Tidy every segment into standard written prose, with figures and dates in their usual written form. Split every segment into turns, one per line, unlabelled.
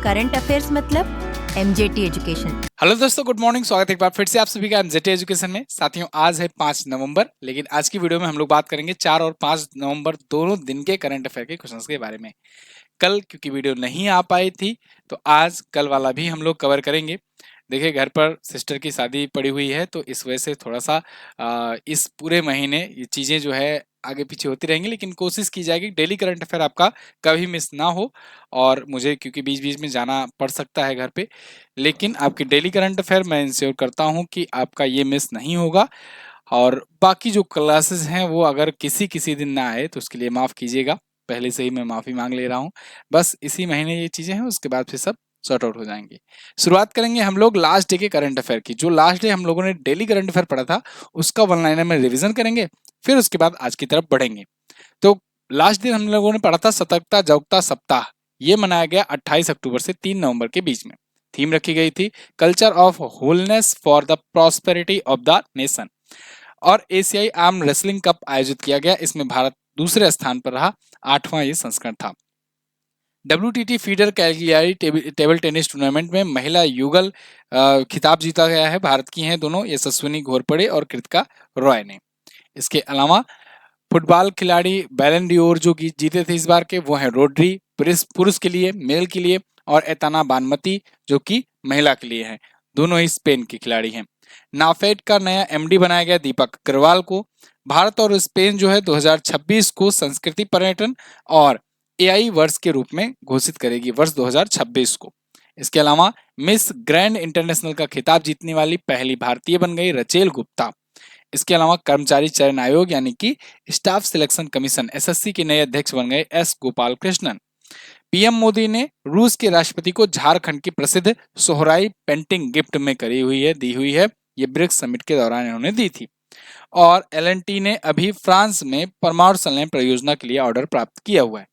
Current affairs मतलब MJT education.
Hello दोस्तों, good morning. स्वागत है एक बार फिर से आप सभी का एमजेटी एजुकेशन में। साथियों, आज है 5 नवंबर, लेकिन आज की वीडियो में हम लोग बात करेंगे 4 और 5 नवंबर दोनों दिन के करंट अफेयर के क्वेश्चंस के बारे में। कल क्योंकि वीडियो नहीं आ पाई थी, तो आज कल वाला भी हम लोग कवर करेंगे। देखिए, घर पर सिस्टर की शादी पड़ी हुई है, तो इस वजह से थोड़ा सा इस पूरे महीने ये चीज़ें जो है आगे पीछे होती रहेंगी, लेकिन कोशिश की जाएगी डेली करंट अफेयर आपका कभी मिस ना हो। और मुझे क्योंकि बीच बीच में जाना पड़ सकता है घर पे, लेकिन आपकी डेली करंट अफेयर मैं इंश्योर करता हूँ कि आपका ये मिस नहीं होगा। और बाकी जो क्लासेस हैं वो अगर किसी किसी दिन ना आए तो उसके लिए माफ़ कीजिएगा, पहले से ही मैं माफ़ी मांग ले रहा हूँ। बस इसी महीने ये चीज़ें हैं, उसके बाद फिर सब सॉर्ट आउट हो जाएंगे। शुरुआत करेंगे हम लोग लास्ट डे के करंट अफेयर की। जो लास्ट डे हम लोगों ने डेली करंट अफेयर पढ़ा था उसका वन लाइनर में रिविजन करेंगे, फिर उसके बाद आज की तरफ बढ़ेंगे। तो लास्ट दिन हम लोगों ने पढ़ा था सतर्कता जागरूकता सप्ताह। ये मनाया गया 28 अक्टूबर से 3 नवंबर के बीच में। थीम रखी गई थी culture of wholeness for the prosperity of the nation. और एशियाई आर्म रेसलिंग कप आयोजित किया गया, इसमें भारत दूसरे स्थान पर रहा। 8वां ये संस्करण था। WTT feeder Calgary table tennis tournament में महिला युगल खिताब जीता गया है। भारत की हैं दोनों, यशस्विनी घोरपड़े और कृतिका रॉय ने। इसके अलावा फुटबॉल खिलाड़ी बैलन डियोर जो जीते थे इस बार के, वो हैं रोड्री पुरुष के लिए, मेल के लिए, और एताना बानमती जो कि महिला के लिए हैं। दोनों ही स्पेन के खिलाड़ी हैं। नाफेड का नया MD बनाया गया दीपक अग्रवाल को। भारत और स्पेन जो है 2026 को संस्कृति पर्यटन और AI वर्ष के रूप में घोषित करेगी, वर्ष 2026 को। इसके अलावा मिस ग्रैंड इंटरनेशनल का खिताब जीतने वाली पहली भारतीय बन गई रचेल गुप्ता। इसके अलावा कर्मचारी चयन आयोग यानी कि स्टाफ सिलेक्शन कमीशन SSC के नए अध्यक्ष बन गए S गोपाल कृष्णन। PM मोदी ने रूस के राष्ट्रपति को झारखंड की प्रसिद्ध सोहराई पेंटिंग गिफ्ट में दी हुई है। ये ब्रिक्स समिट के दौरान इन्होंने दी थी। और L&T ने अभी फ्रांस में परमाणु संलयन परियोजना के लिए ऑर्डर प्राप्त किया हुआ है।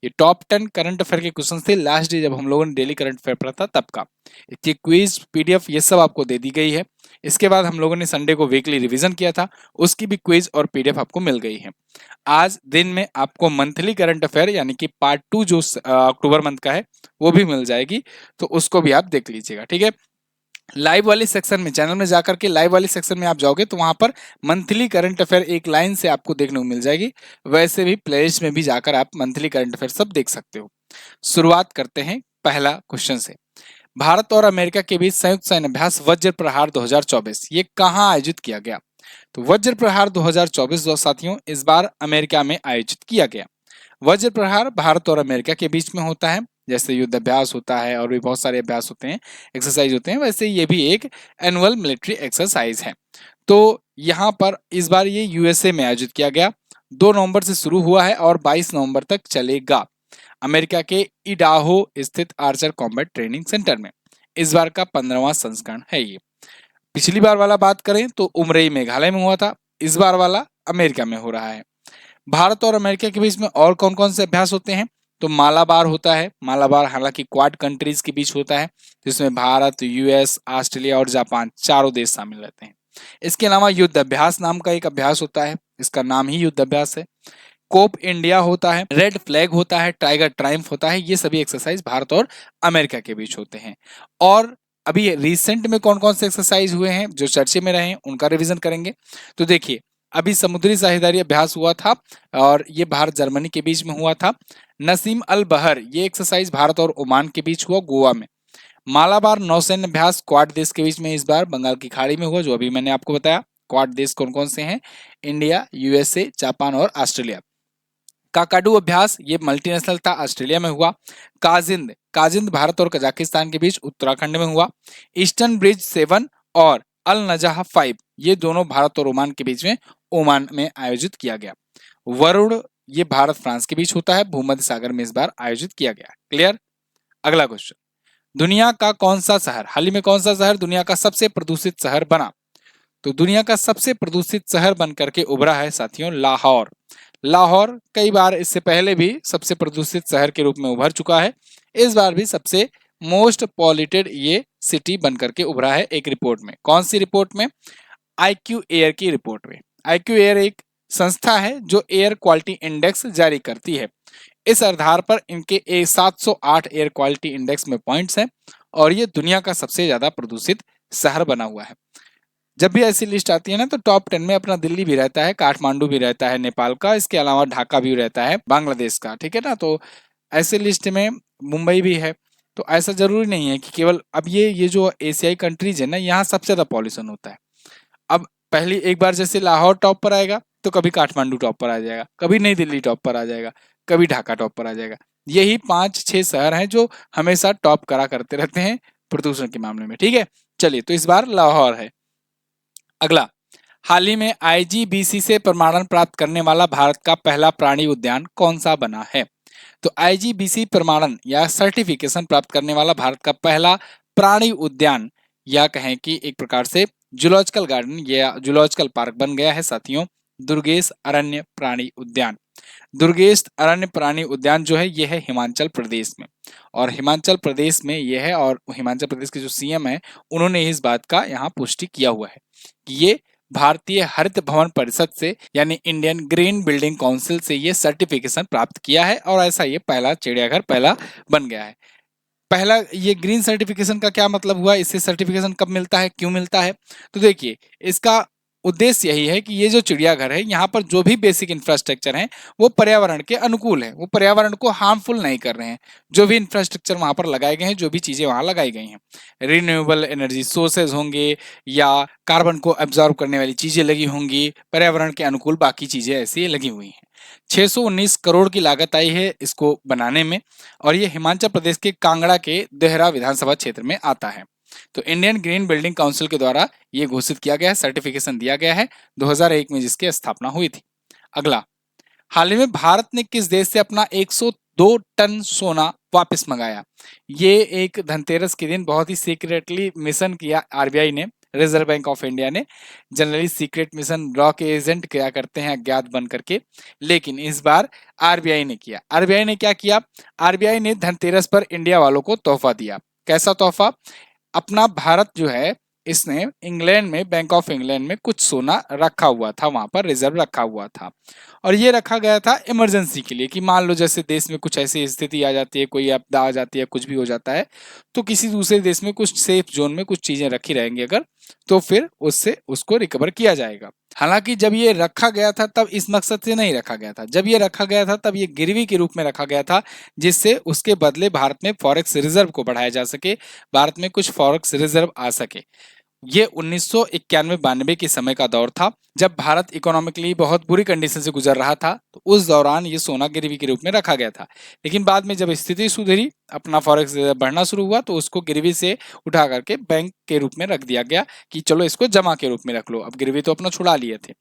ये टॉप 10 करंट अफेयर के क्वेश्चन थे लास्ट डे जब हम लोगों ने डेली करंट अफेयर पढ़ा था तब का। इसकी क्विज PDF ये सब आपको दे दी गई है। इसके बाद हम लोगों ने संडे को वीकली रिवीजन किया था, उसकी भी क्विज और PDF आपको मिल गई है। आज दिन में आपको मंथली करंट अफेयर यानी कि पार्ट 2 जो अक्टूबर मंथ का है वो भी मिल जाएगी, तो उसको भी आप देख लीजिएगा, ठीक है। लाइव वाले सेक्शन में, चैनल में जाकर के लाइव वाले सेक्शन में आप जाओगे तो वहां पर मंथली करंट अफेयर एक लाइन से आपको देखने को मिल जाएगी। वैसे भी प्लेलिस्ट में भी जाकर आप मंथली करंट अफेयर सब देख सकते हो। शुरुआत करते हैं पहला क्वेश्चन से। भारत और अमेरिका के बीच संयुक्त सैन्य अभ्यास वज्र प्रहार 2024 ये कहाँ आयोजित किया गया? तो वज्र प्रहार 2024 साथियों इस बार अमेरिका में आयोजित किया गया। वज्र प्रहार भारत और अमेरिका के बीच में होता है। जैसे युद्ध अभ्यास होता है और भी बहुत सारे अभ्यास होते हैं, एक्सरसाइज होते हैं, वैसे ये भी एक एनुअल मिलिट्री एक्सरसाइज है। तो यहाँ पर इस बार ये USA में आयोजित किया गया। 2 नवंबर से शुरू हुआ है और 22 नवंबर तक चलेगा। अमेरिका के इडाहो स्थित आर्चर कॉम्बैट ट्रेनिंग सेंटर में इस बार का 15वां संस्करण है ये। पिछली बार वाला बात करें तो उमरई मेघालय में हुआ था, इस बार वाला अमेरिका में हो रहा है। भारत और अमेरिका के बीच में और कौन कौन से अभ्यास होते हैं? तो मालाबार होता है। मालाबार हालांकि क्वाड कंट्रीज के बीच होता है, जिसमें भारत, US, ऑस्ट्रेलिया और जापान चारों देश शामिल रहते हैं। इसके अलावा युद्ध अभ्यास नाम का एक अभ्यास होता है, इसका नाम ही युद्ध अभ्यास है। कोप इंडिया होता है, रेड फ्लैग होता है, टाइगर ट्रायम्फ होता है। ये सभी एक्सरसाइज भारत और अमेरिका के बीच होते हैं। और अभी रिसेंट में कौन कौन से एक्सरसाइज हुए हैं जो चर्चे में रहे हैं उनका रिवीजन करेंगे। तो देखिए, अभी समुद्री साझेदारी अभ्यास हुआ था और ये भारत जर्मनी के बीच में हुआ था। नसीम अल बहर ये एक्सरसाइज भारत और ओमान के बीच हुआ गोवा में। मालाबार नौसैन्य अभ्यास क्वाड देश के बीच में इस बार बंगाल की खाड़ी में हुआ, जो अभी मैंने आपको बताया। क्वाड देश कौन कौन से हैं? इंडिया, USA, जापान और ऑस्ट्रेलिया। काकाडू अभ्यास ये मल्टीनेशनल था, ऑस्ट्रेलिया में हुआ। काजिंद काजिंद भारत और कजाकिस्तान के बीच उत्तराखंड में हुआ। ईस्टर्न ब्रिज 7 और अल नजाह 5 ये दोनों भारत और ओमान के बीच में ओमान में आयोजित किया गया। वरुण ये भारत फ्रांस के बीच होता है, भूमध्य सागर में इस बार आयोजित किया गया। क्लियर? अगला क्वेश्चन, दुनिया का कौन सा शहर, हाल ही में कौन सा शहर दुनिया का सबसे प्रदूषित शहर बना? तो दुनिया का सबसे प्रदूषित शहर बन करके उभरा है साथियों लाहौर। लाहौर कई बार इससे पहले भी सबसे प्रदूषित शहर के रूप में उभर चुका है, इस बार भी सबसे मोस्ट पॉल्यूटेड ये सिटी बन करके उभरा है एक रिपोर्ट में। कौन सी रिपोर्ट में? IQ एयर की रिपोर्ट में। IQ एयर एक संस्था है जो एयर क्वालिटी इंडेक्स जारी करती है। इस आधार पर इनके 708 एयर क्वालिटी इंडेक्स में पॉइंट्स हैं और ये दुनिया का सबसे ज्यादा प्रदूषित शहर बना हुआ है। जब भी ऐसी लिस्ट आती है ना तो टॉप 10 में अपना दिल्ली भी रहता है, काठमांडू भी रहता है नेपाल का, इसके अलावा ढाका भी रहता है बांग्लादेश का, ठीक है ना। तो ऐसे लिस्ट में मुंबई भी है। तो ऐसा जरूरी नहीं है कि केवल अब ये जो एशियाई कंट्रीज है ना, यहाँ सबसे ज्यादा पॉल्यूशन होता है। अब पहली एक बार जैसे लाहौर टॉप पर आएगा तो कभी काठमांडू टॉप पर आ जाएगा, कभी नई दिल्ली टॉप पर आ जाएगा, कभी ढाका टॉप पर आ जाएगा। यही 5-6 शहर हैं जो हमेशा टॉप करा करते रहते हैं प्रदूषण के मामले में, ठीक है। चलिए, तो इस बार लाहौर है। अगला, हाल ही में आईजीबीसी से प्रमाणन प्राप्त करने वाला भारत का पहला प्राणी उद्यान कौन सा बना है? तो आईजीबीसी प्रमाणन या सर्टिफिकेशन प्राप्त करने वाला भारत का पहला प्राणी उद्यान या कहें कि एक प्रकार से जूलॉजिकल गार्डन या जूलॉजिकल पार्क बन गया है साथियों, दुर्गेश अरण्य प्राणी उद्यान। दुर्गेश अरण्य प्राणी उद्यान जो है यह है हिमाचल प्रदेश में, और हिमाचल प्रदेश में यह है, और हिमाचल प्रदेश के जो सीएम है उन्होंने इस बात का यहाँ पुष्टि किया हुआ है कि ये भारतीय हरित भवन परिषद से यानी इंडियन ग्रीन बिल्डिंग काउंसिल से ये सर्टिफिकेशन प्राप्त किया है, और ऐसा ये पहला चिड़ियाघर पहला बन गया है। पहला ये ग्रीन सर्टिफिकेशन का क्या मतलब हुआ, इससे सर्टिफिकेशन कब मिलता है, क्यों मिलता है? तो देखिए, इसका उद्देश्य यही है कि ये जो चिड़ियाघर है यहाँ पर जो भी बेसिक इंफ्रास्ट्रक्चर है वो पर्यावरण के अनुकूल है, वो पर्यावरण को हार्मफुल नहीं कर रहे हैं। जो भी इंफ्रास्ट्रक्चर वहां पर लगाए गए हैं, जो भी चीजें वहां लगाई गई हैं, रिन्यूएबल एनर्जी सोर्सेज होंगे या कार्बन को एब्जॉर्ब करने वाली चीजें लगी होंगी, पर्यावरण के अनुकूल बाकी चीजें ऐसी लगी हुई हैं। 619 करोड़ की लागत आई है इसको बनाने में, और ये हिमाचल प्रदेश के कांगड़ा के देहरा विधानसभा क्षेत्र में आता है। तो इंडियन ग्रीन बिल्डिंग काउंसिल के द्वारा ये घोषित किया गया है, सर्टिफिकेशन दिया गया है 2001 में जिसकी स्थापना हुई थी। अगला, हाल ही में भारत ने किस देश से अपना 102 टन सोना वापस मंगाया? ये एक धनतेरस के दिन बहुत ही सीक्रेटली मिशन किया आरबीआई ने, रिजर्व बैंक ऑफ इंडिया ने। जनरली सीक्रेट मिशन रॉ के एजेंट क्या करते हैं अज्ञात बन करके, लेकिन इस बार आरबीआई ने किया। आरबीआई ने क्या किया? आरबीआई ने धनतेरस पर इंडिया वालों को तोहफा दिया। कैसा तोहफा? अपना भारत जो है इसने इंग्लैंड में, बैंक ऑफ इंग्लैंड में कुछ सोना रखा हुआ था, वहां पर रिजर्व रखा हुआ था, और ये रखा गया था इमरजेंसी के लिए कि मान लो जैसे देश में कुछ ऐसी स्थिति आ जाती है, कोई आपदा आ जाती है, कुछ भी हो जाता है, तो किसी दूसरे देश में कुछ सेफ जोन में कुछ चीजें रखी रहेंगी अगर, तो फिर उससे उसको रिकवर किया जाएगा। हालांकि जब ये रखा गया था तब इस मकसद से नहीं रखा गया था, जब ये रखा गया था तब ये गिरवी के रूप में रखा गया था, जिससे उसके बदले भारत में फॉरेक्स रिजर्व को बढ़ाया जा सके, भारत में कुछ फॉरेक्स रिजर्व आ सके। ये 1991-92 के समय का दौर था जब भारत इकोनॉमिकली बहुत बुरी कंडीशन से गुजर रहा था, तो उस दौरान ये सोना गिरवी के रूप में रखा गया था। लेकिन बाद में जब स्थिति सुधरी, अपना फॉरेक्स बढ़ना शुरू हुआ, तो उसको गिरवी से उठा करके बैंक के रूप में रख दिया गया कि चलो इसको जमा के रूप में रख लो। अब गिरवी तो अपना छुड़ा लिए थे,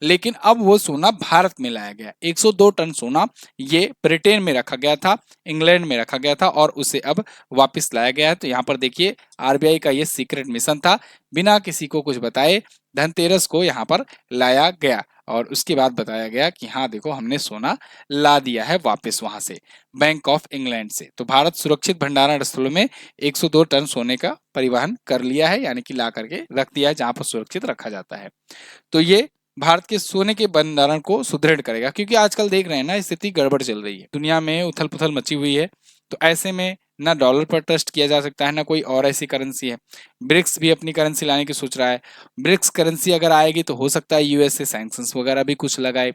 लेकिन अब वो सोना भारत में लाया गया। 102 टन सोना ये ब्रिटेन में रखा गया था, इंग्लैंड में रखा गया था, और उसे अब वापस लाया गया है। तो यहाँ पर देखिए, आरबीआई का ये सीक्रेट मिशन था, बिना किसी को कुछ बताए धनतेरस को यहाँ पर लाया गया, और उसके बाद बताया गया कि हाँ देखो, हमने सोना ला दिया है वापस वहां से, बैंक ऑफ इंग्लैंड से। तो भारत सुरक्षित भंडारण स्थलों में 102 टन सोने का परिवहन कर लिया है, यानी कि ला करके रख दिया है जहां पर सुरक्षित रखा जाता है। तो ये भारत के सोने के भंडारण को सुदृढ़ करेगा, क्योंकि आजकल देख रहे हैं ना, स्थिति गड़बड़ चल रही है, दुनिया में उथल पुथल मची हुई है। तो ऐसे में ना डॉलर पर ट्रस्ट किया जा सकता है, ना कोई और ऐसी करेंसी है। ब्रिक्स भी अपनी करेंसी लाने की सोच रहा है। ब्रिक्स करेंसी अगर आएगी तो हो सकता है यूएस से सैंक्शंस वगैरह भी कुछ लगाए,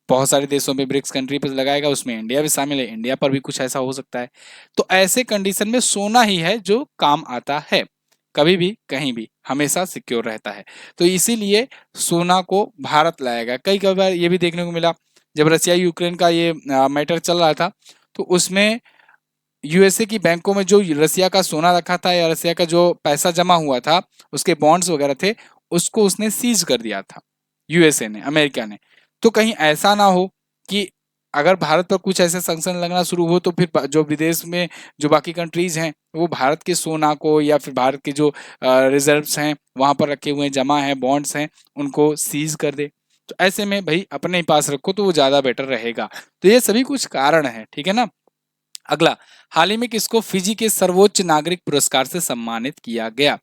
बहुत सारे देशों में ब्रिक्स कंट्री पर लगाएगा, उसमें इंडिया भी शामिल है, इंडिया पर भी कुछ ऐसा हो सकता है। तो ऐसे कंडीशन में सोना ही है जो काम आता है, कभी भी कहीं भी हमेशा सिक्योर रहता है। तो इसीलिए सोना को भारत लाएगा। कई बार ये भी देखने को मिला, जब रशिया यूक्रेन का ये मैटर चल रहा था, तो उसमें यूएसए की बैंकों में जो रसिया का सोना रखा था या रसिया का जो पैसा जमा हुआ था, उसके बॉन्ड्स वगैरह थे, उसको उसने सीज कर दिया था यूएसए ने, अमेरिका ने। तो कहीं ऐसा ना हो कि अगर भारत पर कुछ ऐसे सैंक्शन लगना शुरू हो, तो फिर जो विदेश में जो बाकी कंट्रीज हैं वो भारत के सोना को या फिर भारत के जो रिजर्व्स हैं वहां पर रखे हुए जमा हैं, बॉन्ड्स हैं, उनको सीज कर दे। तो ऐसे में भाई अपने ही पास रखो तो वो ज्यादा बेटर रहेगा। तो ये सभी कुछ कारण है, ठीक है ना। अगला, हाल ही में किसको फिजी के सर्वोच्च नागरिक पुरस्कार से सम्मानित किया गया?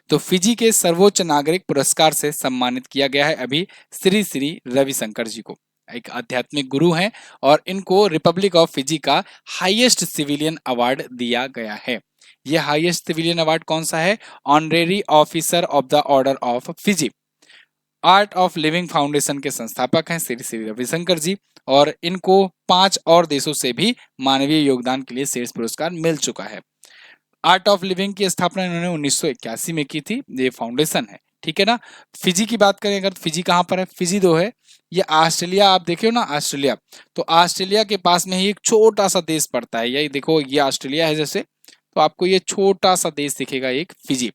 तो फिजी के सर्वोच्च नागरिक पुरस्कार से सम्मानित किया गया है अभी श्री श्री रविशंकर जी को। एक आध्यात्मिक गुरु हैं और इनको रिपब्लिक ऑफ फिजी का हाईएस्ट सिविलियन अवार्ड दिया गया है। ये हाईएस्ट सिविलियन अवार्ड कौन सा है? Honorary officer of the order of Fiji. Art of living foundation के संस्थापक हैं श्री श्री रविशंकर जी, और इनको 5 और देशों से भी मानवीय योगदान के लिए शीर्ष पुरस्कार मिल चुका है। आर्ट ऑफ लिविंग की स्थापना इन्होंने 1981 में की थी। ये फाउंडेशन है, ठीक है ना। फिजी की बात करें अगर, फिजी कहाँ पर है? फिजी दो है, ये ऑस्ट्रेलिया, आप देखे हो ना ऑस्ट्रेलिया, तो ऑस्ट्रेलिया के पास में ही एक छोटा सा देश पड़ता है। यही देखो, ये ऑस्ट्रेलिया है जैसे, तो आपको ये छोटा सा देश दिखेगा एक फिजी।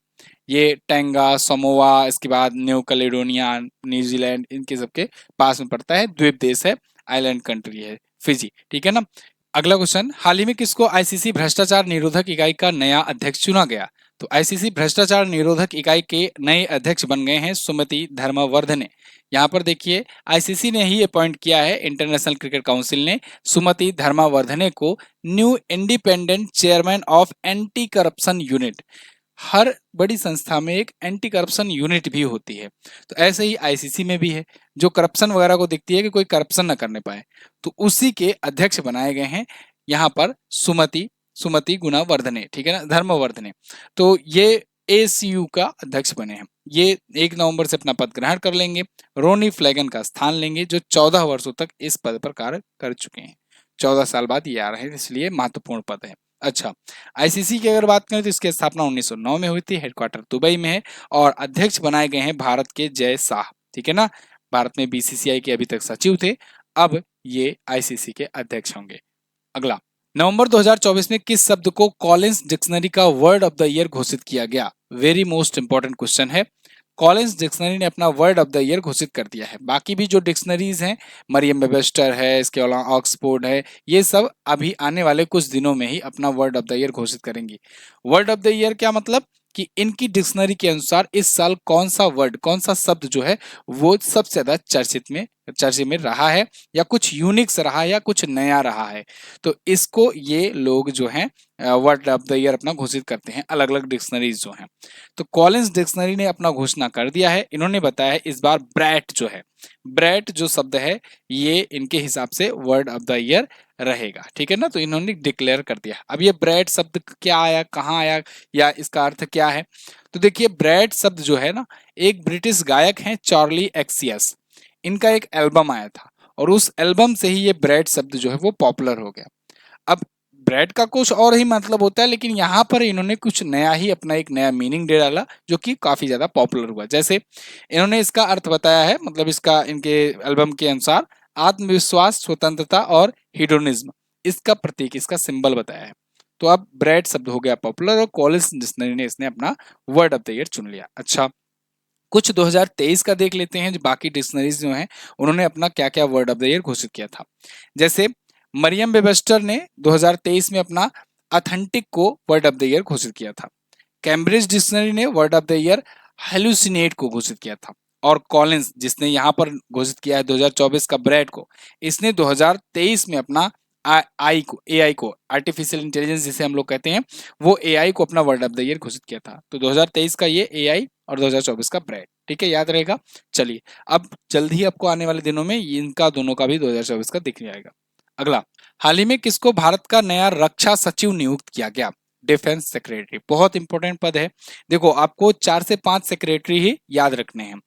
ये टैंगा, समोआ, इसके बाद न्यू कैलेडोनिया, न्यूजीलैंड, इनके सबके पास में पड़ता है, द्वीप देश है, आइलैंड कंट्री है फिजी, ठीक है ना। अगला क्वेश्चन, हाल ही में किसको आईसीसी भ्रष्टाचार निरोधक इकाई का नया अध्यक्ष चुना गया? तो आईसीसी भ्रष्टाचार निरोधक इकाई के नए अध्यक्ष बन गए हैं सुमति धर्मवर्धने। यहाँ पर देखिए, आईसीसी ने ही अपॉइंट किया है, इंटरनेशनल क्रिकेट काउंसिल ने सुमति धर्मवर्धने को new independent chairman of anti corruption unit. हर बड़ी संस्था में एक एंटी करप्शन यूनिट भी होती है, तो ऐसे ही आईसीसी में भी है, जो करप्शन वगैरह को देखती है कि कोई करप्शन ना करने पाए, तो उसी के अध्यक्ष बनाए गए हैं यहाँ पर सुमति गुणावर्धने, ठीक है ना, धर्मवर्धने। तो ये एसीयू का अध्यक्ष बने हैं। ये 1 नवंबर से अपना पद ग्रहण कर लेंगे। रोनी फ्लैगन का स्थान लेंगे, जो 14 वर्षों तक इस पद पर कार्य कर चुके हैं। 14 साल बाद ये आ रहे हैं, इसलिए महत्वपूर्ण पद है। अच्छा, आईसीसी की अगर बात करें तो इसकी स्थापना 1909 में हुई थी, हेडक्वार्टर दुबई में है, और अध्यक्ष बनाए गए हैं भारत के जय शाह, ठीक है ना। भारत में बीसीसीआई के अभी तक सचिव थे, अब ये आईसीसी के अध्यक्ष होंगे। अगला, नवंबर 2024 में किस शब्द को कॉलिंस डिक्शनरी का वर्ड ऑफ द ईयर घोषित किया गया? वेरी मोस्ट इंपॉर्टेंट क्वेश्चन है। कॉलिंस डिक्शनरी ने अपना वर्ड ऑफ द ईयर घोषित कर दिया है। बाकी भी जो डिक्शनरीज हैं, मरियम वेबस्टर है, इसके अलावा ऑक्सफोर्ड है, ये सब अभी आने वाले कुछ दिनों में ही अपना वर्ड ऑफ द ईयर घोषित करेंगी। वर्ड ऑफ द ईयर क्या मतलब कि इनकी डिक्शनरी के अनुसार इस साल कौन सा वर्ड, कौन सा शब्द जो है वो सबसे ज्यादा चर्चे में रहा है, या कुछ यूनिक्स रहा है, या कुछ नया रहा है, तो इसको ये लोग जो हैं वर्ड ऑफ द ईयर अपना घोषित करते हैं, अलग अलग डिक्शनरीज जो हैं। तो कॉलिंस डिक्शनरी ने अपना घोषणा कर दिया है। इन्होंने बताया है इस बार ब्रैट जो है, ब्रैट जो शब्द है ये इनके हिसाब से वर्ड ऑफ द ईयर रहेगा, ठीक है ना। तो इन्होंने डिक्लेयर कर दिया। अब ये ब्रैट शब्द क्या आया, कहाँ आया, या इसका अर्थ क्या है? तो देखिए, ब्रैट शब्द जो है ना, एक ब्रिटिश गायक हैं चार्ली एक्सियस, इनका एक एल्बम आया था, और उस एल्बम से ही ये ब्रैट शब्द जो है वो पॉपुलर हो गया। अब ब्रेड का कुछ और ही मतलब होता है, लेकिन यहाँ पर इन्होंने कुछ नया ही अपना एक नया मीनिंग दे डाला, जो कि काफी ज्यादा पॉपुलर हुआ। जैसे इन्होंने इसका अर्थ बताया है, मतलब इसका इनके एल्बम के अनुसार आत्मविश्वास, स्वतंत्रता और हिडोनिज्म, इसका प्रतीक, इसका सिंबल बताया है। तो अब ब्रेड शब्द हो गया पॉपुलर, और कॉलिंस डिक्शनरी ने इसने अपना वर्ड ऑफ द ईयर चुन लिया। अच्छा, कुछ 2023 का देख लेते हैं, जो बाकी डिक्शनरीज जो हैं उन्होंने अपना क्या क्या वर्ड ऑफ द ईयर घोषित किया था। जैसे मरियम वेबस्टर ने 2023 में अपना ऑथेंटिक को वर्ड ऑफ द ईयर घोषित किया था। कैम्ब्रिज डिक्शनरी ने word of the year hallucinate को घोषित किया था, और कॉलिंस जिसने यहाँ पर घोषित किया है 2024 का ब्रैड को, इसने 2023 में अपना एआई को, आर्टिफिशियल इंटेलिजेंस जिसे हम लोग कहते हैं, वो एआई को अपना वर्ड ऑफ द ईयर घोषित किया था। तो 2023 का ये एआई और 2024 का ब्रैड, ठीक है, याद रहेगा। चलिए, अब जल्द ही आपको आने वाले दिनों में इनका दोनों का भी 2024 का दिख जाएगा। अगला, हाल ही में किसको भारत का नया रक्षा सचिव नियुक्त किया गया? डिफेंस सेक्रेटरी, बहुत इंपॉर्टेंट पद है। देखो, आपको 4 से 5 सेक्रेटरी ही याद रखने हैं।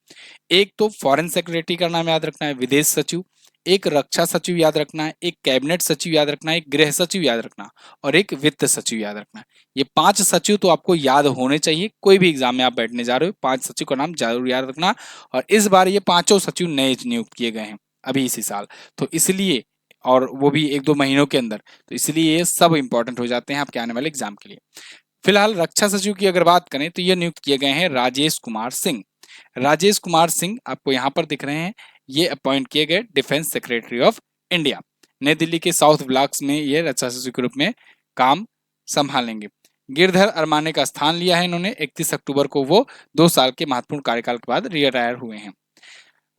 एक तो फॉरेन सेक्रेटरी का नाम याद रखना है, विदेश सचिव, एक रक्षा सचिव याद रखना है, एक कैबिनेट सचिव याद रखना है, एक गृह सचिव याद रखना, और एक वित्त सचिव याद रखना है। ये 5 सचिव तो आपको याद होने चाहिए, कोई भी एग्जाम में आप बैठने जा रहे हो, 5 सचिव का नाम जरूर याद रखना। और इस बार ये 5 सचिव नए नियुक्त किए गए हैं अभी इसी साल, तो इसलिए, और वो भी 1-2 महीनों के अंदर, तो इसलिए ये सब इंपॉर्टेंट हो जाते हैं आपके आने वाले एग्जाम के लिए। फिलहाल रक्षा सचिव की अगर बात करें तो ये नियुक्त किए गए हैं राजेश कुमार सिंह। राजेश कुमार सिंह आपको यहाँ पर दिख रहे हैं, ये अपॉइंट किए गए डिफेंस सेक्रेटरी ऑफ इंडिया। नई दिल्ली के साउथ ब्लॉक्स में ये रक्षा सचिव के रूप में काम संभालेंगे। गिरधर अरमाने का स्थान लिया है इन्होंने। 31 अक्टूबर को वो 2 साल के महत्वपूर्ण कार्यकाल के बाद रिटायर हुए हैं।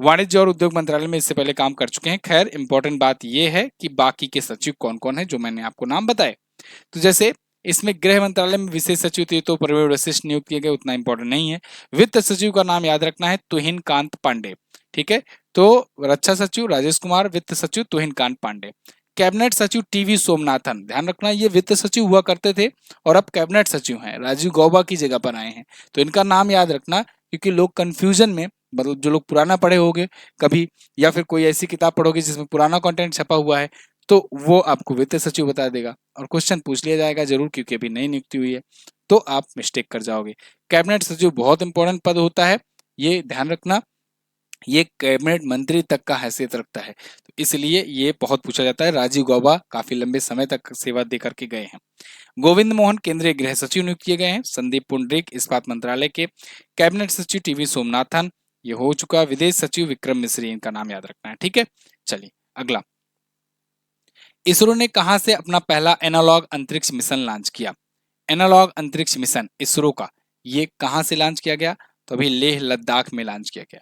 वाणिज्य और उद्योग मंत्रालय में इससे पहले काम कर चुके हैं। खैर, इंपॉर्टेंट बात यह है कि बाकी के सचिव कौन कौन है, जो मैंने आपको नाम बताए। तो जैसे इसमें गृह मंत्रालय में विशेष सचिव थे तो प्रवीण वशिष्ठ नियुक्त किए गए, उतना इंपॉर्टेंट नहीं है। वित्त सचिव का नाम याद रखना है तुहिन कांत पांडे, ठीक है। तो रक्षा सचिव राजेश कुमार, वित्त सचिव तुहिनकांत पांडे, कैबिनेट सचिव टीवी सोमनाथन। ध्यान रखना ये वित्त सचिव हुआ करते थे और अब कैबिनेट सचिव हैं, राजीव गौबा की जगह पर आए हैं। तो इनका नाम याद रखना, क्योंकि लोग कंफ्यूजन में, मतलब जो लोग पुराना पढ़े होंगे कभी, या फिर कोई ऐसी किताब पढ़ोगे जिसमें पुराना कंटेंट छपा हुआ है, तो वो आपको वित्त सचिव बता देगा और क्वेश्चन पूछ लिया जाएगा जरूर, क्योंकि अभी नई नियुक्ति हुई है, तो आप मिस्टेक कर जाओगे। कैबिनेट सचिव बहुत इंपॉर्टेंट पद होता है, ये ध्यान रखना। ये कैबिनेट मंत्री तक का हैसियत रखता है, तो इसलिए ये बहुत पूछा जाता है। राजीव गौबा काफी लंबे समय तक सेवा दे करके गए हैं। गोविंद मोहन केंद्रीय गृह सचिव नियुक्त किए गए हैं। संदीप पुंडरीक इस्पात मंत्रालय के। कैबिनेट सचिव टीवी सोमनाथन, ये हो चुका। विदेश सचिव विक्रम मिश्री, इनका नाम याद रखना है, ठीक है। चलिए अगला, इसरो ने कहां से अपना पहला एनालॉग अंतरिक्ष मिशन लॉन्च किया? एनालॉग अंतरिक्ष मिशन इसरो का, ये कहां से लॉन्च किया गया? तो अभी लेह लद्दाख में लॉन्च किया गया।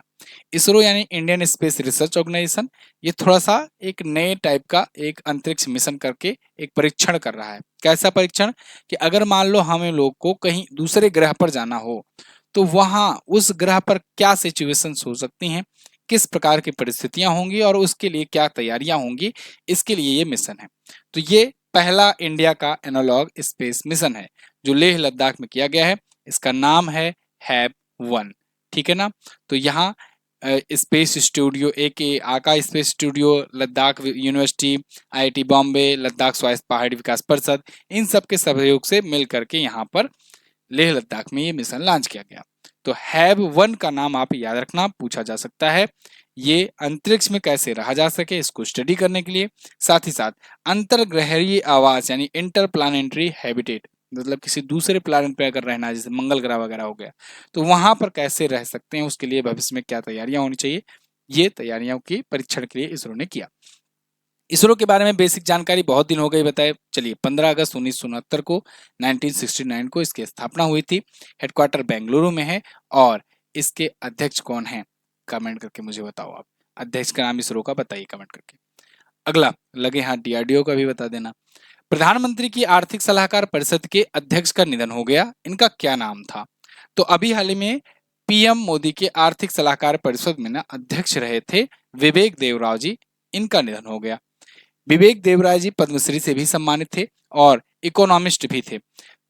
इसरो यानी इंडियन स्पेस रिसर्च ऑर्गेनाइजेशन, ये थोड़ा सा एक नए टाइप का एक अंतरिक्ष मिशन करके एक परीक्षण कर रहा है। कैसा परीक्षण? कि अगर मान लो हमें लोग को कहीं दूसरे ग्रह पर जाना हो, तो वहां उस ग्रह पर क्या सिचुएशंस हो सकती हैं, किस प्रकार की परिस्थितियां होंगी और उसके लिए क्या तैयारियां होंगी, इसके लिए ये मिशन है। तो ये पहला इंडिया का एनालॉग स्पेस मिशन है जो लेह लद्दाख में किया गया है। इसका नाम है हैब-1, ठीक है ना। तो यहाँ स्पेस स्टूडियो आका space studio, Ladakh university, IIT Bombay, Ladakh स्वायत्त पहाड़ी विकास परिषद, इन सब के सहयोग से मिल करके यहाँ पर लेह लद्दाख में ये मिशन लॉन्च किया गया। तो हैब-1 का नाम आप याद रखना, पूछा जा सकता है। ये अंतरिक्ष में कैसे रहा जा सके इसको स्टडी करने के लिए, साथ ही साथ अंतरग्रहीय आवास यानी इंटरप्लानेटरी हैबिटेट, मतलब किसी दूसरे प्लैनेट पे अगर रहना है, जैसे मंगल ग्रह वगैरह हो गया, तो वहां पर कैसे रह सकते हैं, उसके लिए भविष्य में क्या तैयारियां होनी चाहिए, ये तैयारियों की परीक्षण के लिए इसरो ने किया। इसरो के बारे में बेसिक जानकारी बहुत दिन हो गई बताए। चलिए 15 अगस्त 1969 को 1969 को इसकी स्थापना हुई थी। हेडक्वार्टर बेंगलुरु में है और इसके अध्यक्ष कौन हैं, कमेंट करके मुझे बताओ। आप अध्यक्ष का नाम इसरो का बताइए कमेंट करके। अगला, लगे हाथ डीआरडीओ का भी बता देना। प्रधानमंत्री की आर्थिक सलाहकार परिषद के अध्यक्ष का निधन हो गया, इनका क्या नाम था? तो अभी हाल ही में पीएम मोदी के आर्थिक सलाहकार परिषद में ना अध्यक्ष रहे थे विवेक देवराव जी, इनका निधन हो गया। विवेक देवराय जी पद्मश्री से भी सम्मानित थे और इकोनॉमिस्ट भी थे।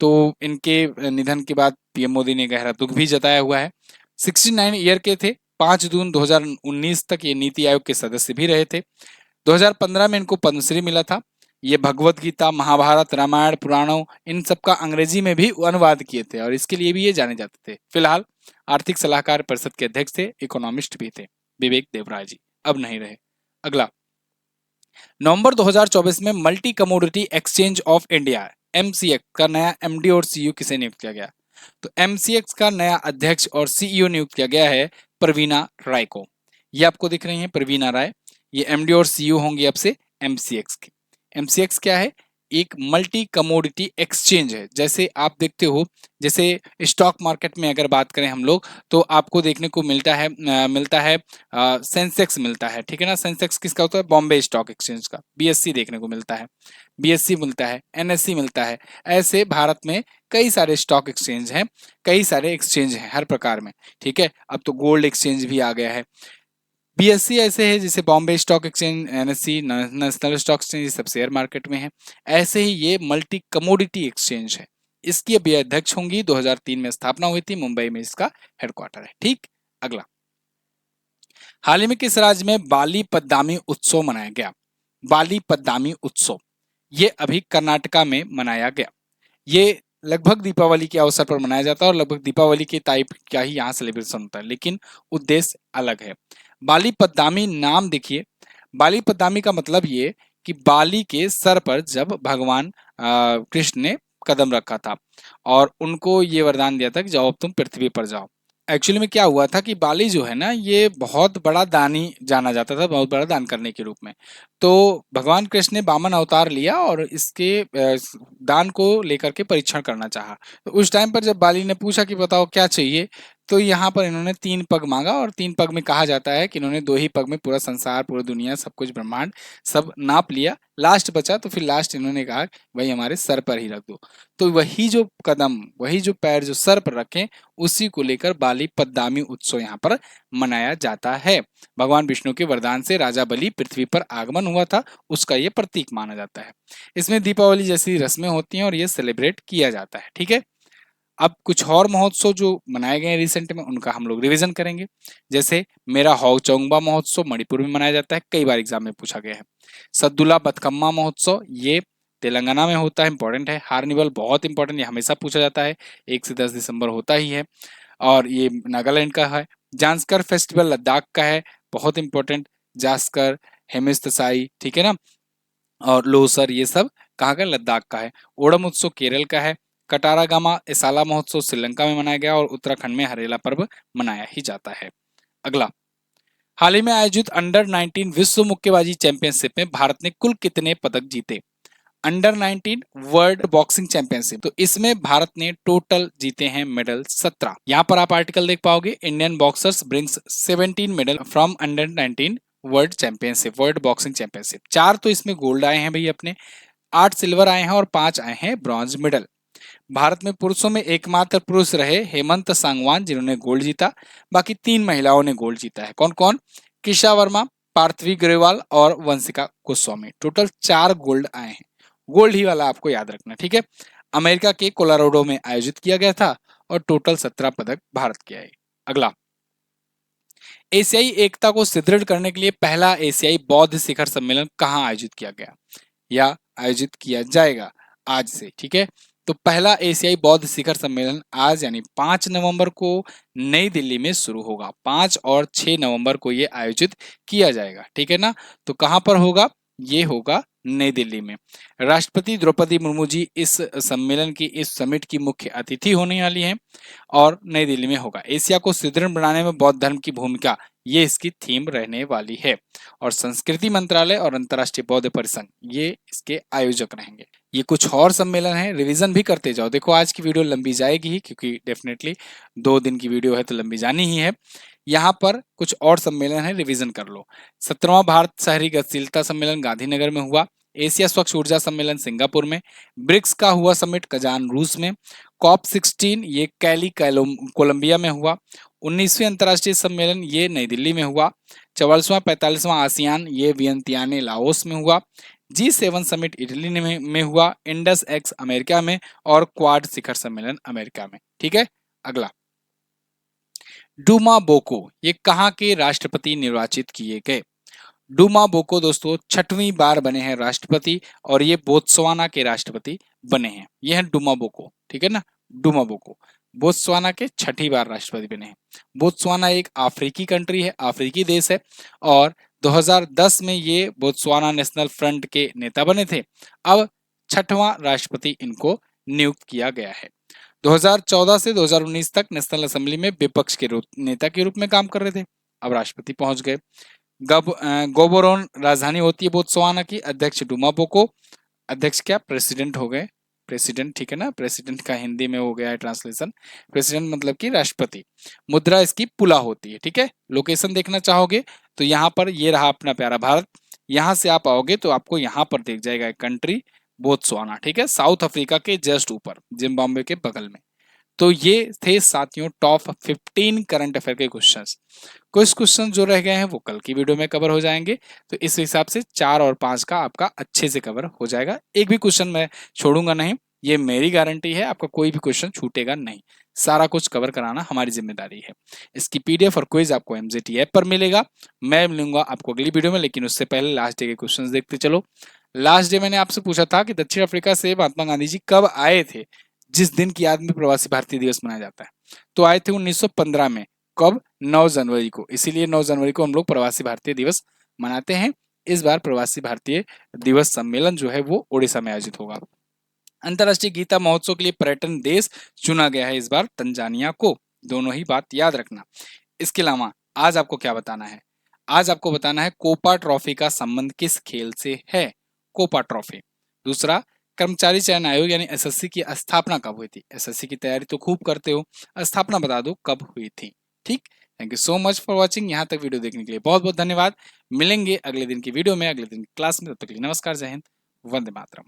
तो इनके निधन के बाद पीएम मोदी ने गहरा दुख भी जताया हुआ है। 69 ईयर के थे। 5 जून 2019 तक ये नीति आयोग के सदस्य भी रहे थे। 2015 में इनको पद्मश्री मिला था। ये भगवत गीता, महाभारत, रामायण, पुराणों, इन सब का अंग्रेजी में भी अनुवाद किए थे और इसके लिए भी ये जाने जाते थे। फिलहाल आर्थिक सलाहकार परिषद के अध्यक्ष थे, इकोनॉमिस्ट भी थे विवेक देवराय जी, अब नहीं रहे। अगला, नवंबर 2024 में multi commodity exchange of India MCX का नया एमडी और सीईओ किसे नियुक्त किया गया? तो एमसीएक्स का नया अध्यक्ष और सीईओ नियुक्त किया गया है प्रवीणा राय को। ये आपको दिख रही हैं प्रवीणा राय, ये एमडी और सीईओ होंगे अब से एमसीएक्स के। एमसीएक्स क्या है? एक मल्टी कमोडिटी एक्सचेंज है। जैसे आप देखते हो, जैसे स्टॉक मार्केट में अगर बात करें हम लोग, तो आपको देखने को मिलता है सेंसेक्स मिलता है, ठीक है ना। सेंसेक्स किसका होता है? बॉम्बे स्टॉक एक्सचेंज का। बीएससी देखने को मिलता है, बीएससी मिलता है, एनएससी मिलता है। ऐसे भारत में कई सारे स्टॉक एक्सचेंज हैं, कई सारे एक्सचेंज हैं हर प्रकार में, ठीक है। अब तो गोल्ड एक्सचेंज भी आ गया है। बीएससी ऐसे है जैसे Bombay stock exchange, NSC national stock exchange, सब शेयर मार्केट में है। ऐसे ही ये मल्टी कमोडिटी एक्सचेंज है। इसकी अभी अध्यक्ष होंगी, 2003 में स्थापना हुई थी, मुंबई में इसका हेडक्वार्टर है, ठीक। अगला, हाल ही में किस राज्य में बाली पद्दामी उत्सव मनाया गया? बाली पद्दामी उत्सव ये अभी कर्नाटका में मनाया गया। ये लगभग दीपावली के अवसर पर मनाया जाता है और लगभग दीपावली के टाइप का ही यहाँ सेलिब्रेशन होता है, लेकिन उद्देश्य अलग है। बाली पद्दामी नाम देखिए, बाली पद्दामी का मतलब ये कि बाली के सर पर जब भगवान कृष्ण ने कदम रखा था और उनको ये वरदान दिया था कि जाओ अब तुम पृथ्वी पर जाओ। एक्चुअली में क्या हुआ था कि बाली जो है ना, ये बहुत बड़ा दानी जाना जाता था, बहुत बड़ा दान करने के रूप में। तो भगवान कृष्ण ने वामन अवतार लिया और इसके दान को लेकर के परीक्षण करना चाहा। तो उस टाइम पर जब बाली ने पूछा कि बताओ क्या चाहिए, तो यहाँ पर इन्होंने 3 पग मांगा और 3 पग में कहा जाता है कि इन्होंने 2 ही पग में पूरा संसार, पूरी दुनिया, सब कुछ, ब्रह्मांड सब नाप लिया। लास्ट बचा तो फिर लास्ट इन्होंने कहा भाई हमारे सर पर ही रख दो। तो वही जो कदम, वही जो पैर जो सर पर रखें, उसी को लेकर बाली पद्दामी उत्सव यहाँ पर मनाया जाता है। भगवान विष्णु के वरदान से राजा बलि पृथ्वी पर आगमन हुआ था, उसका ये प्रतीक माना जाता है। इसमें दीपावली जैसी रस्में होती हैं और ये सेलिब्रेट किया जाता है। ठीक है, अब कुछ और महोत्सव जो मनाए गए हैं रिसेंट में, उनका हम लोग रिवीजन करेंगे। जैसे मेरा हाओचोंगबा महोत्सव मणिपुर में मनाया जाता है, कई बार एग्जाम में पूछा गया है। सद्दुला बतकम्मा महोत्सव ये तेलंगाना में होता है, इंपॉर्टेंट है। हार्निवल बहुत इंपॉर्टेंट, ये हमेशा पूछा जाता है, 1 से 10 दिसंबर होता ही है और ये नागालैंड का है। जांस्कर फेस्टिवल लद्दाख का है, बहुत इंपॉर्टेंट। जास्कर, हेमिस तसाई, ठीक है ना, और लोसर ये सब कहाँ का, लद्दाख का है। ओणम उत्सव केरल का है। कटारागामा एसाला महोत्सव श्रीलंका में मनाया गया और उत्तराखंड में हरेला पर्व मनाया ही जाता है। अगला, हाल ही में आयोजित अंडर 19 विश्व मुक्केबाजी चैंपियनशिप में भारत ने कुल कितने पदक जीते? अंडर 19 वर्ल्ड बॉक्सिंग चैंपियनशिप, तो इसमें भारत ने टोटल जीते हैं मेडल 17। यहाँ पर आप आर्टिकल देख पाओगे, Indian boxers brings 17 medal from under 19 world championship, world boxing championship. 4 तो इसमें गोल्ड आए हैं भाई अपने, 8 सिल्वर आए हैं और 5 आए हैं ब्रॉन्ज मेडल। भारत में पुरुषों में एकमात्र पुरुष रहे हेमंत सांगवान जिन्होंने गोल्ड जीता, बाकी 3 महिलाओं ने गोल्ड जीता है। कौन कौन? किशा वर्मा, पार्थवी ग्रेवाल और वंशिका गोस्वामी। टोटल 4 गोल्ड आए हैं। गोल्ड ही वाला आपको याद रखना, ठीक है। अमेरिका के कोलोराडो में आयोजित किया गया था और टोटल 17 पदक भारत के आए। अगला, एशियाई एकता को सुदृढ़ करने के लिए पहला एशियाई बौद्ध शिखर सम्मेलन कहाँ आयोजित किया गया या आयोजित किया जाएगा आज से? ठीक है, तो पहला एशियाई बौद्ध शिखर सम्मेलन आज यानी 5 नवंबर को नई दिल्ली में शुरू होगा। 5 और 6 नवंबर को ये आयोजित किया जाएगा, ठीक है ना। तो कहां पर होगा? ये होगा नई दिल्ली में। राष्ट्रपति द्रौपदी मुर्मू जी इस सम्मेलन की, इस समिट की मुख्य अतिथि होने वाली हैं और नई दिल्ली में होगा। एशिया को सुदृढ़ बनाने में बौद्ध धर्म की भूमिका, ये इसकी थीम रहने वाली है। और संस्कृति मंत्रालय और अंतर्राष्ट्रीय बौद्ध परिसंघ ये इसके आयोजक रहेंगे। ये कुछ और सम्मेलन है, रिवीजन भी करते जाओ। देखो आज की वीडियो लंबी जाएगी ही, क्योंकि डेफिनेटली 2 दिन की वीडियो है तो लंबी जानी ही है। यहाँ पर कुछ और सम्मेलन है, रिवीजन कर लो। 17वां भारत शहरी गतिशीलता सम्मेलन गांधीनगर में हुआ। एशिया स्वच्छ ऊर्जा सम्मेलन सिंगापुर में। ब्रिक्स का हुआ समिट कजान रूस में। कॉप 16 ये कैली कोलंबिया में हुआ। 19वीं अंतर्राष्ट्रीय सम्मेलन ये नई दिल्ली में हुआ। 44वां 45वां आसियान ये वियंतियाने लाओस में हुआ। G7 समिट इटली में हुआ। इंडस एक्स अमेरिका में और क्वाड शिखर सम्मेलन अमेरिका में। ठीक है, अगला, डूमा बोको ये कहाँ के राष्ट्रपति निर्वाचित किए गए? डूमा बोको दोस्तों 6वीं बार बने हैं राष्ट्रपति और ये बोत्सवाना के राष्ट्रपति बने हैं। ये है डूमा बोको, ठीक है ना। डूमा बोको बोत्सवाना के 6ठी बार राष्ट्रपति बने हैं। बोत्सवाना एक अफ्रीकी कंट्री है, अफ्रीकी देश है और 2010 में ये बोत्सवाना नेशनल फ्रंट के नेता बने थे। अब 6वां राष्ट्रपति इनको नियुक्त किया गया है। 2014 से 2019 तक नेशनल असेंबली में विपक्ष के नेता के रूप में काम कर रहे थे, अब राष्ट्रपति पहुंच गए। गोबोरोन राजधानी होती है बोत्सवाना की। अध्यक्ष डूमा बोको, अध्यक्ष क्या, प्रेसिडेंट हो गए, प्रेसिडेंट, ठीक है ना। प्रेसिडेंट का हिंदी में हो गया है ट्रांसलेशन, प्रेसिडेंट मतलब कि राष्ट्रपति। मुद्रा इसकी पुला होती है, ठीक है। लोकेशन देखना चाहोगे तो यहाँ पर ये रहा अपना प्यारा भारत। यहाँ से आप आओगे तो आपको यहाँ पर दिख जाएगा कंट्री बोत्सवाना, ठीक है, साउथ अफ्रीका के जस्ट ऊपर, जिम्बाब्वे के बगल में। तो ये थे साथियों टॉप 15 करंट अफेयर के क्वेश्चंस। कुछ क्वेश्चन जो रह गए हैं वो कल की वीडियो में कवर हो जाएंगे, तो इस हिसाब से 4 और 5 का आपका अच्छे से कवर हो जाएगा। एक भी क्वेश्चन मैं छोड़ूंगा नहीं, ये मेरी गारंटी है, आपका कोई भी क्वेश्चन छूटेगा नहीं। सारा कुछ कवर कराना हमारी जिम्मेदारी है। इसकी पीडीएफ और क्विज आपको एमजेटी ऐप पर मिलेगा। मैं मिलूंगा आपको अगली वीडियो में, लेकिन उससे पहले लास्ट डे के क्वेश्चन देखते चलो। लास्ट डे मैंने आपसे पूछा था कि दक्षिण अफ्रीका से महात्मा गांधी जी कब आए थे, जिस दिन की याद में प्रवासी भारतीय दिवस मनाया जाता है। तो आए थे 1915 में। कब? 9 जनवरी को। इसीलिए 9 जनवरी को हम लोग प्रवासी भारतीय दिवस मनाते हैं। इस बार प्रवासी भारतीय दिवस सम्मेलन जो है वो ओडिशा में आयोजित होगा। अंतर्राष्ट्रीय गीता महोत्सव के लिए पर्यटन देश चुना गया है इस बार तंजानिया को। दोनों ही बात याद रखना। इसके अलावा आज आपको क्या बताना है? आज आपको बताना है कोपा ट्रॉफी का संबंध किस खेल से है? Copa trophy. दूसरा, कर्मचारी चयन आयोग यानी एसएससी की स्थापना कब हुई थी? एसएससी की तैयारी तो खूब करते हो, स्थापना बता दो कब हुई थी। ठीक, thank you so much for watching. यहाँ तक वीडियो देखने के लिए बहुत बहुत धन्यवाद। मिलेंगे अगले दिन की वीडियो में, अगले दिन की क्लास में। तब तक के लिए नमस्कार, जय हिंद, वंदे मातरम।